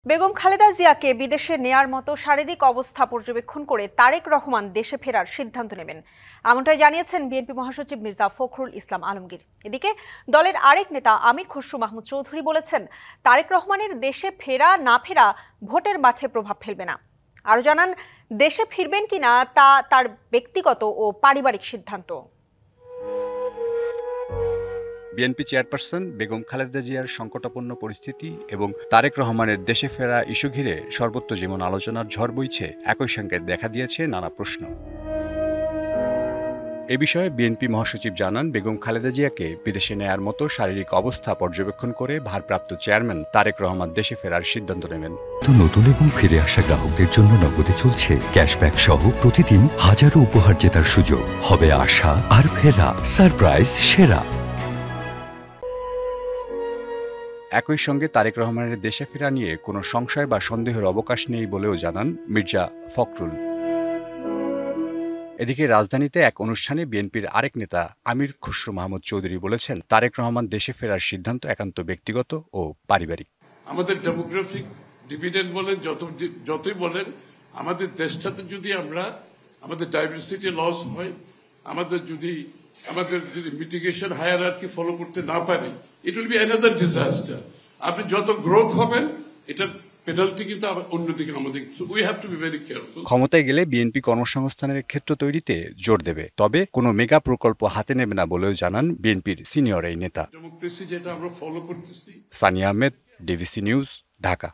বেগম খালেদা জিয়াকে বিদেশে নেয়ার মতো শারীরিক অবস্থা পর্যবেক্ষণ করে তারেক রহমান দেশে ফেরার সিদ্ধান্ত নেবেন, এমনটাই জানিয়েছেন বিএনপি মহাসচিব মির্জা ফখরুল ইসলাম আলমগীর। এদিকে দলের আরেক নেতা আমির খসরু মাহমুদ চৌধুরী বলেছেন, তারেক রহমানের দেশে ফেরা না ফেরা ভোটের মাঠে প্রভাব ফেলবে না। আরও জানান, দেশে ফিরবেন কিনা তা তার ব্যক্তিগত ও পারিবারিক সিদ্ধান্ত। বিএনপি চেয়ারপারসন বেগম খালেদা জিয়ার সংকটাপন্ন পরিস্থিতি এবং তারেক রহমানের দেশে ফেরা ইস্যু ঘিরে সর্বত্র যেমন আলোচনার ঝড় বইছে, একই সঙ্গে দেখা দিয়েছে নানা প্রশ্ন। এ বিষয়ে বিএনপি মহাসচিব জানান, বেগম খালেদা জিয়াকে বিদেশে নেয়ার মতো শারীরিক অবস্থা পর্যবেক্ষণ করে ভারপ্রাপ্ত চেয়ারম্যান তারেক রহমান দেশে ফেরার সিদ্ধান্ত নেবেন। নতুন এবং ফিরে আসা গ্রাহকদের জন্য নগদে চলছে ক্যাশব্যাক সহ প্রতিদিন হাজারো উপহার জেতার সুযোগ। হবে আসা আর ফেরা, সারপ্রাইজ সেরা। একই সঙ্গে তারেক রহমানের দেশে ফেরা নিয়ে কোনো সংশয় বা সন্দেহের অবকাশ নেই বলেও জানান মির্জা ফখরুল। এদিকে রাজধানীতে এক অনুষ্ঠানে বিএনপির আরেক নেতা আমির খসরু মাহমুদ চৌধুরী বলেছেন, তারেক রহমান দেশে ফেরার সিদ্ধান্ত একান্ত ব্যক্তিগত ও পারিবারিক। আমাদের ডেমোগ্রাফিক ডিভিডেন্ড বলেন, যতই বলেন, আমাদের দেশটাতে যদি আমাদের ডাইভার্সিটি লস হয়, আমাদের যদি মিটিগেশন হায়ারার্কি ফলো করতে না পারি, it will be another disaster. আপনি যত গ্রোথ হবেন, এটার পেনাল্টি কিন্তু অন্যদিকে আমাদের। We have to be very careful. ক্ষমতায় গেলে বিএনপি কর্মসংস্থানের ক্ষেত্র তৈরিতে জোর দেবে, তবে কোনো মেগা প্রকল্প হাতে নেবে না বলেও জানান বিএনপির সিনিয়র এই নেতা। ডেমোক্রেসি যেটা আমরা ফলো করতেছি। Sania Ahmed, DVC news, Dhaka.